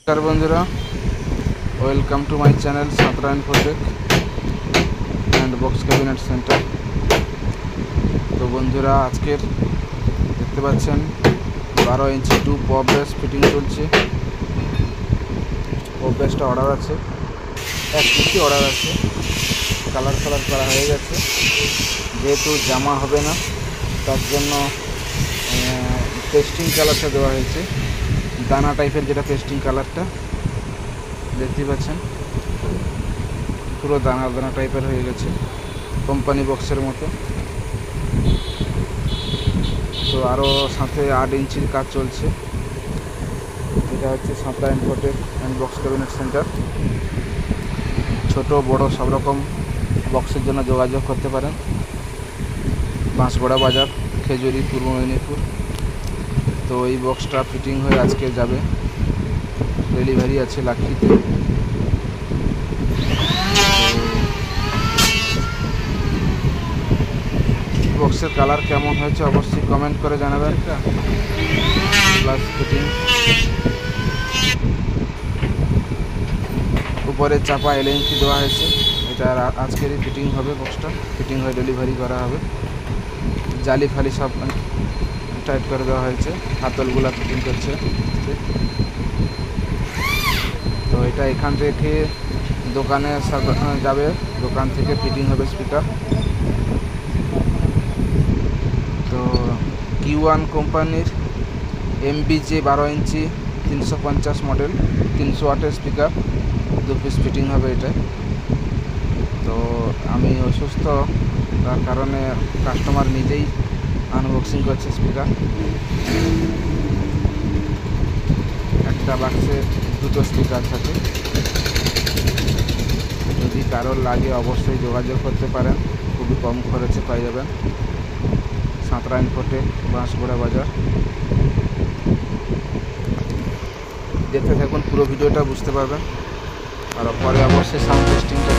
नमस्कार बंधुरा welcome to my channel Satara infotech and बक्स कैबिनेट सेंटर। तो बंधुरा आज के देखते पाচ্ছেন 12 इंची टू पप बेस फिटिंग चलছে। पप बेसটা অর্ডার আছে, এক পিসি অর্ডার আছে, কালার করা হয়ে গেছে। যেহেতু জামা হবে না তার জন্য পেস্টিং কালারটা দেওয়া হয়েছে, দানা টাইপের যেটা পেস্টিং কালারটা দেখতে পাচ্ছেন, পুরো দানা দানা টাইপের হয়ে গেছে, কোম্পানি বক্সের মতো। তো আরও সাথে 8 ইঞ্চির কাজ চলছে। এটা হচ্ছে Santra Infotech and box cabinet centre. ছোট বড় সব রকম বক্সের জন্য যোগাযোগ করতে পারেন। বাঁশগড়া বাজার, খেজুরি, পূর্ব মেদিনীপুর। তো এই বক্সটা ফিটিং হয়ে আজকে যাবে, ডেলিভারি আছে লাক্ষিতে। বক্সের কালার কেমন হয়েছে অবশ্যই কমেন্ট করে জানাবেন। প্লাস ফিটিং উপরে চাপা এলএনসি দেওয়া হয়েছে। এটা আজকেরই ফিটিং হবে, বক্সটা ফিটিং হয়ে ডেলিভারি করা হবে। জালি ফালি সব টাইট করে দেওয়া হয়েছে, হাতলগুলা ফিটিং করছে। তো এটা এখান থেকে দোকানে যাবে, দোকান থেকে ফিটিং হবে স্পিকার। তো Q1 কোম্পানির MBJ 12 ইঞ্চি 350 মডেল 300 ওয়াটের স্পিকার 2 পিস ফিটিং হবে এটাই। তো আমি অসুস্থ, তার কারণে কাস্টমার নিজেই আনবক্সিং করছে স্পিকার। একটা বাক্সে 2টো স্পিকার থাকে। যদি কারোর লাগে অবশ্যই যোগাযোগ করতে পারেন, খুবই কম খরচে পেয়ে যাবেন। সাঁতরা ইনফোটেক, বাঁশগড়া বাজার। দেখতে থাকুন, পুরো ভিডিওটা বুঝতে পারবেন। আর পরে অবশ্যই সাউন্ড টেস্টিংটা